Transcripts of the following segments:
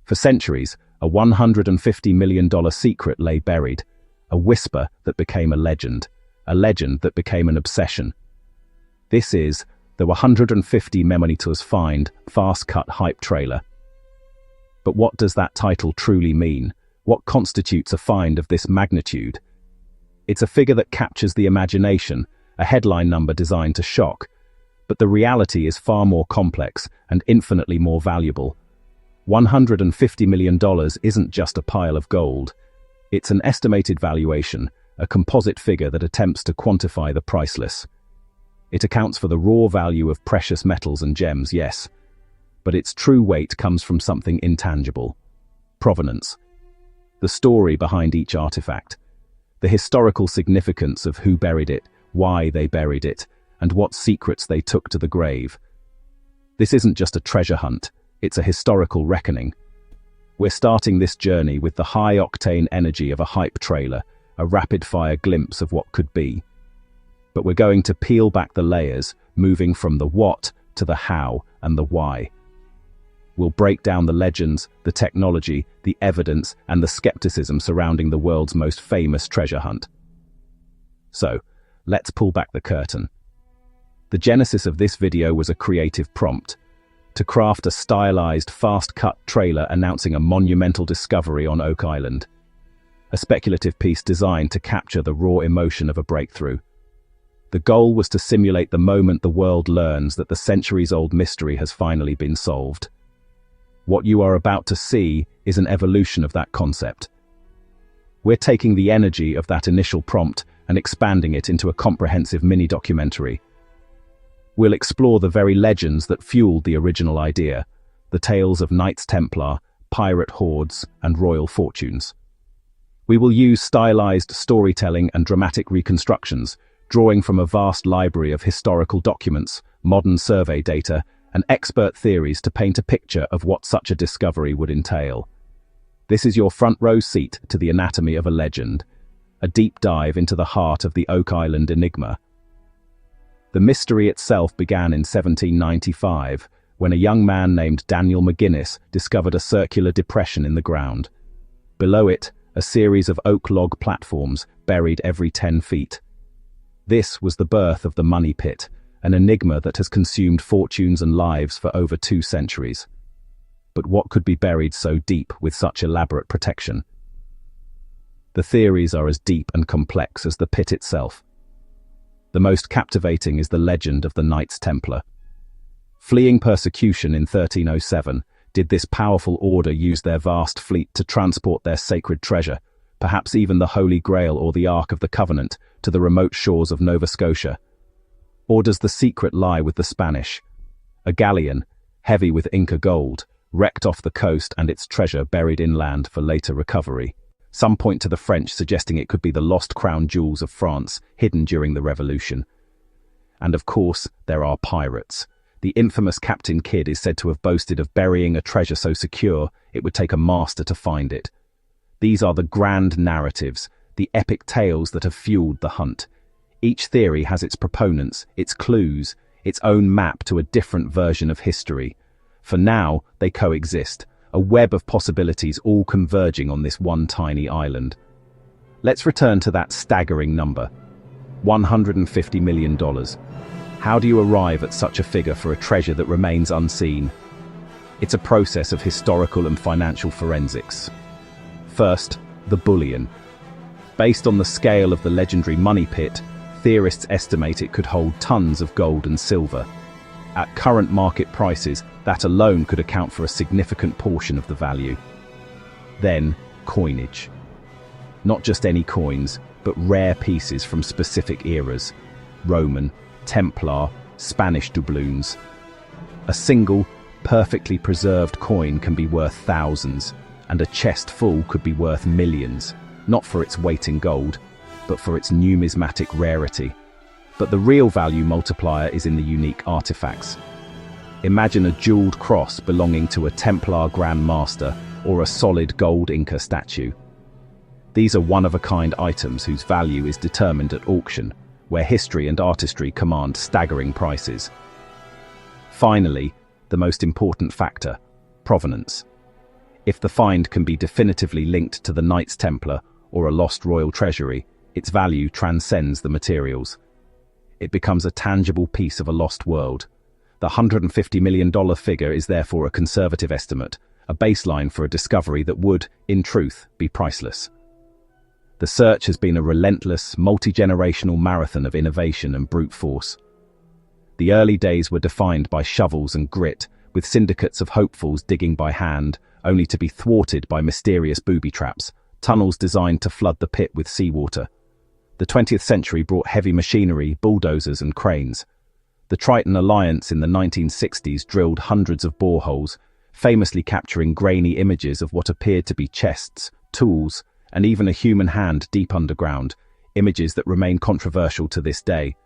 For centuries, a $150 million secret lay buried, a whisper that became a legend that became an obsession. This is the 150 millimeters find fast-cut hype trailer. But what does that title truly mean? What constitutes a find of this magnitude? It's a figure that captures the imagination, a headline number designed to shock. But the reality is far more complex and infinitely more valuable. $150 million isn't just a pile of gold. It's an estimated valuation, a composite figure that attempts to quantify the priceless. It accounts for the raw value of precious metals and gems, yes, but its true weight comes from something intangible: provenance. The story behind each artifact, the historical significance of who buried it, why they buried it, and what secrets they took to the grave. This isn't just a treasure hunt, it's a historical reckoning. We're starting this journey with the high-octane energy of a hype trailer, a rapid-fire glimpse of what could be. But we're going to peel back the layers, moving from the what to the how and the why. We'll break down the legends, the technology, the evidence, and the skepticism surrounding the world's most famous treasure hunt. So, let's pull back the curtain. The genesis of this video was a creative prompt: to craft a stylized, fast-cut trailer announcing a monumental discovery on Oak Island. A speculative piece designed to capture the raw emotion of a breakthrough. The goal was to simulate the moment the world learns that the centuries-old mystery has finally been solved. What you are about to see is an evolution of that concept. We're taking the energy of that initial prompt and expanding it into a comprehensive mini-documentary. We'll explore the very legends that fueled the original idea, the tales of Knights Templar, pirate hordes, and royal fortunes. We will use stylized storytelling and dramatic reconstructions, drawing from a vast library of historical documents, modern survey data, and expert theories to paint a picture of what such a discovery would entail. This is your front row seat to the anatomy of a legend, a deep dive into the heart of the Oak Island enigma. The mystery itself began in 1795, when a young man named Daniel McGuinness discovered a circular depression in the ground. Below it, a series of oak log platforms buried every 10 feet. This was the birth of the Money Pit, an enigma that has consumed fortunes and lives for over 2 centuries. But what could be buried so deep with such elaborate protection? The theories are as deep and complex as the pit itself. The most captivating is the legend of the Knights Templar. Fleeing persecution in 1307, did this powerful order use their vast fleet to transport their sacred treasure, perhaps even the Holy Grail or the Ark of the Covenant, to the remote shores of Nova Scotia? Or does the secret lie with the Spanish? A galleon, heavy with Inca gold, wrecked off the coast and its treasure buried inland for later recovery. Some point to the French, suggesting it could be the lost crown jewels of France, hidden during the Revolution. And of course, there are pirates. The infamous Captain Kidd is said to have boasted of burying a treasure so secure it would take a master to find it. These are the grand narratives, the epic tales that have fueled the hunt. Each theory has its proponents, its clues, its own map to a different version of history. For now, they coexist, a web of possibilities all converging on this one tiny island. Let's return to that staggering number: $150 million. How do you arrive at such a figure for a treasure that remains unseen? It's a process of historical and financial forensics. First, the bullion. Based on the scale of the legendary Money Pit, theorists estimate it could hold tons of gold and silver. At current market prices, that alone could account for a significant portion of the value. Then, coinage. Not just any coins, but rare pieces from specific eras: Roman, Templar, Spanish doubloons. A single, perfectly preserved coin can be worth thousands, and a chest full could be worth millions, not for its weight in gold, but for its numismatic rarity. But the real value multiplier is in the unique artifacts. Imagine a jeweled cross belonging to a Templar Grand Master or a solid gold Inca statue. These are one-of-a-kind items whose value is determined at auction, where history and artistry command staggering prices. Finally, the most important factor: provenance. If the find can be definitively linked to the Knights Templar or a lost royal treasury, its value transcends the materials. It becomes a tangible piece of a lost world. The $150 million figure is therefore a conservative estimate, a baseline for a discovery that would, in truth, be priceless. The search has been a relentless, multi-generational marathon of innovation and brute force. The early days were defined by shovels and grit, with syndicates of hopefuls digging by hand, only to be thwarted by mysterious booby traps, tunnels designed to flood the pit with seawater. The 20th century brought heavy machinery, bulldozers and cranes. The Triton Alliance in the 1960s drilled hundreds of boreholes, famously capturing grainy images of what appeared to be chests, tools, and even a human hand deep underground, images that remain controversial to this day.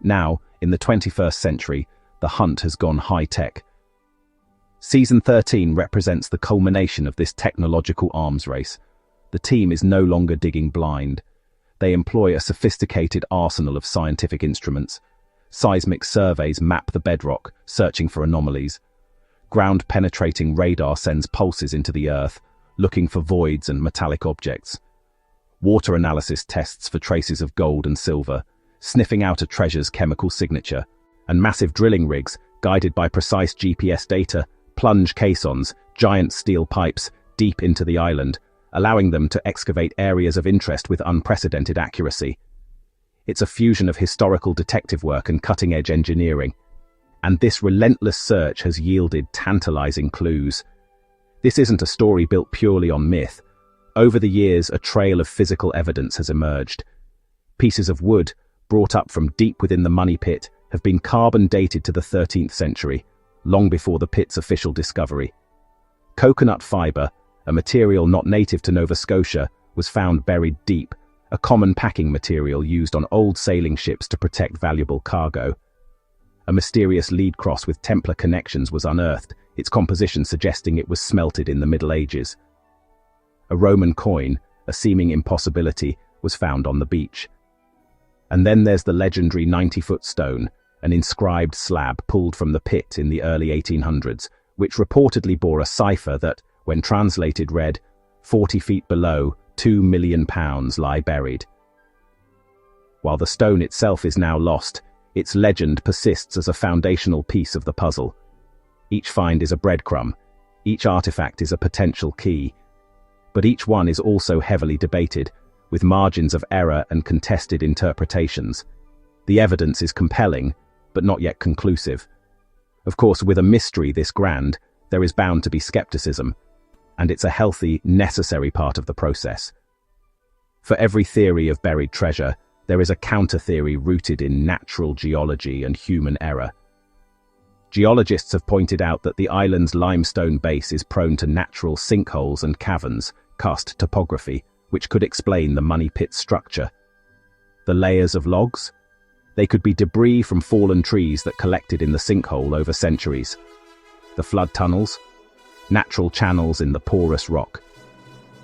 Now, in the 21st century, the hunt has gone high-tech. Season 13 represents the culmination of this technological arms race. The team is no longer digging blind. They employ a sophisticated arsenal of scientific instruments. Seismic surveys map the bedrock, searching for anomalies. Ground-penetrating radar sends pulses into the earth, looking for voids and metallic objects. Water analysis tests for traces of gold and silver, sniffing out a treasure's chemical signature. And massive drilling rigs, guided by precise GPS data, plunge caissons, giant steel pipes, deep into the island, allowing them to excavate areas of interest with unprecedented accuracy. It's a fusion of historical detective work and cutting-edge engineering. And this relentless search has yielded tantalizing clues. This isn't a story built purely on myth. Over the years, a trail of physical evidence has emerged. Pieces of wood, brought up from deep within the money pit, have been carbon dated to the 13th century, long before the pit's official discovery. Coconut fiber, a material not native to Nova Scotia, was found buried deep, a common packing material used on old sailing ships to protect valuable cargo. A mysterious lead cross with Templar connections was unearthed, its composition suggesting it was smelted in the Middle Ages. A Roman coin, a seeming impossibility, was found on the beach. And then there's the legendary 90-foot stone, an inscribed slab pulled from the pit in the early 1800s, which reportedly bore a cipher that, when translated, read, 40 feet below, 2 million pounds lie buried. While the stone itself is now lost, its legend persists as a foundational piece of the puzzle. Each find is a breadcrumb, each artifact is a potential key. But each one is also heavily debated, with margins of error and contested interpretations. The evidence is compelling, but not yet conclusive. Of course, with a mystery this grand, there is bound to be skepticism, and it's a healthy, necessary part of the process. For every theory of buried treasure, there is a counter-theory rooted in natural geology and human error. Geologists have pointed out that the island's limestone base is prone to natural sinkholes and caverns, karst topography, which could explain the money pit's structure. The layers of logs? They could be debris from fallen trees that collected in the sinkhole over centuries. The flood tunnels? Natural channels in the porous rock.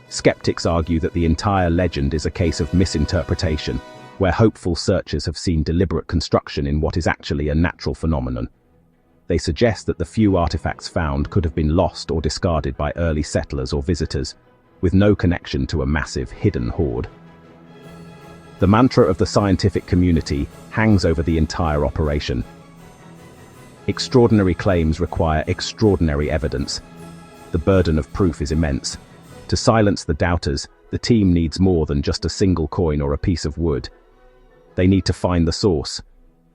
Skeptics argue that the entire legend is a case of misinterpretation, where hopeful searchers have seen deliberate construction in what is actually a natural phenomenon. They suggest that the few artifacts found could have been lost or discarded by early settlers or visitors, with no connection to a massive hidden hoard. The mantra of the scientific community hangs over the entire operation. Extraordinary claims require extraordinary evidence. The burden of proof is immense. To silence the doubters, the team needs more than just a single coin or a piece of wood. They need to find the source.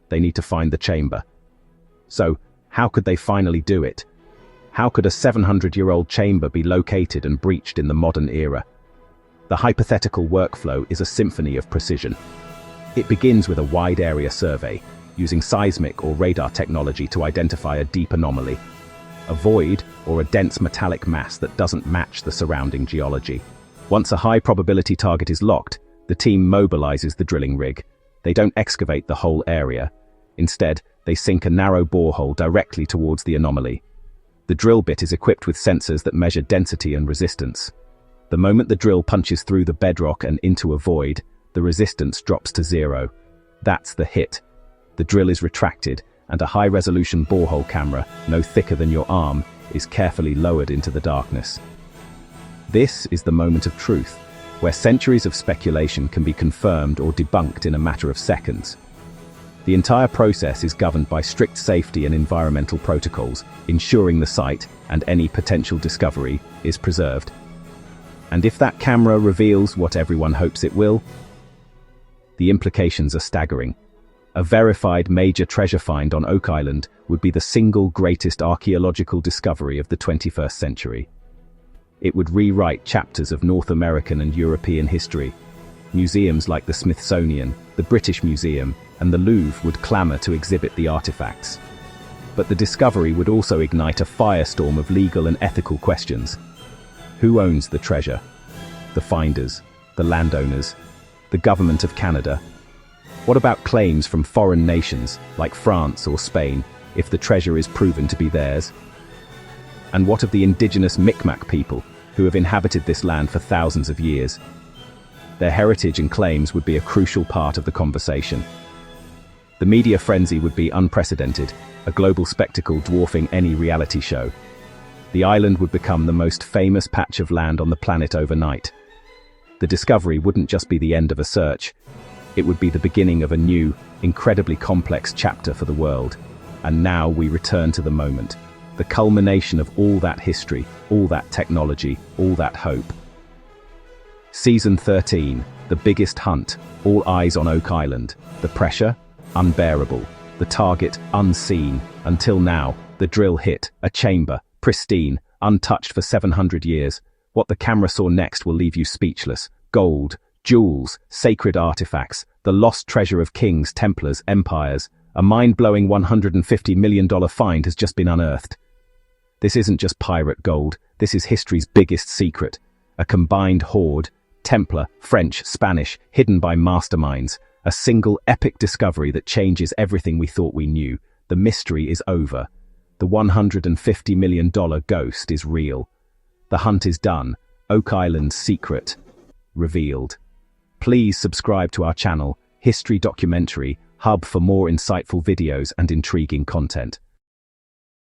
They need to find the chamber. So, how could they finally do it? How could a 700-year-old chamber be located and breached in the modern era? The hypothetical workflow is a symphony of precision. It begins with a wide-area survey, using seismic or radar technology to identify a deep anomaly, a void or a dense metallic mass that doesn't match the surrounding geology. Once a high-probability target is locked, the team mobilizes the drilling rig. They don't excavate the whole area. Instead, they sink a narrow borehole directly towards the anomaly. The drill bit is equipped with sensors that measure density and resistance. The moment the drill punches through the bedrock and into a void, the resistance drops to zero. That's the hit. The drill is retracted, and a high-resolution borehole camera, no thicker than your arm, is carefully lowered into the darkness. This is the moment of truth, where centuries of speculation can be confirmed or debunked in a matter of seconds. The entire process is governed by strict safety and environmental protocols, ensuring the site and any potential discovery is preserved. And if that camera reveals what everyone hopes it will, the implications are staggering. A verified major treasure find on Oak Island would be the single greatest archaeological discovery of the 21st century. It would rewrite chapters of North American and European history. Museums like the Smithsonian, the British Museum, and the Louvre would clamor to exhibit the artifacts. But the discovery would also ignite a firestorm of legal and ethical questions. Who owns the treasure? The finders, the landowners, the government of Canada? What about claims from foreign nations, like France or Spain, if the treasure is proven to be theirs? And what of the indigenous Mi'kmaq people, who have inhabited this land for thousands of years? Their heritage and claims would be a crucial part of the conversation. The media frenzy would be unprecedented, a global spectacle dwarfing any reality show. The island would become the most famous patch of land on the planet overnight. The discovery wouldn't just be the end of a search. It would be the beginning of a new, incredibly complex chapter for the world. And now we return to the moment, the culmination of all that history, all that technology, all that hope. Season 13, the biggest hunt, all eyes on Oak Island. The pressure? Unbearable. The target? Unseen. Until now, the drill hit, a chamber, pristine, untouched for 700 years. What the camera saw next will leave you speechless. Gold, jewels, sacred artifacts, the lost treasure of kings, templars, empires. A mind-blowing $150 million find has just been unearthed. This isn't just pirate gold, this is history's biggest secret. A combined hoard, Templar, French, Spanish, hidden by masterminds. A single epic discovery that changes everything we thought we knew. The mystery is over. The $150 million ghost is real. The hunt is done. Oak Island's secret revealed. Please subscribe to our channel, History Documentary, hub for more insightful videos and intriguing content.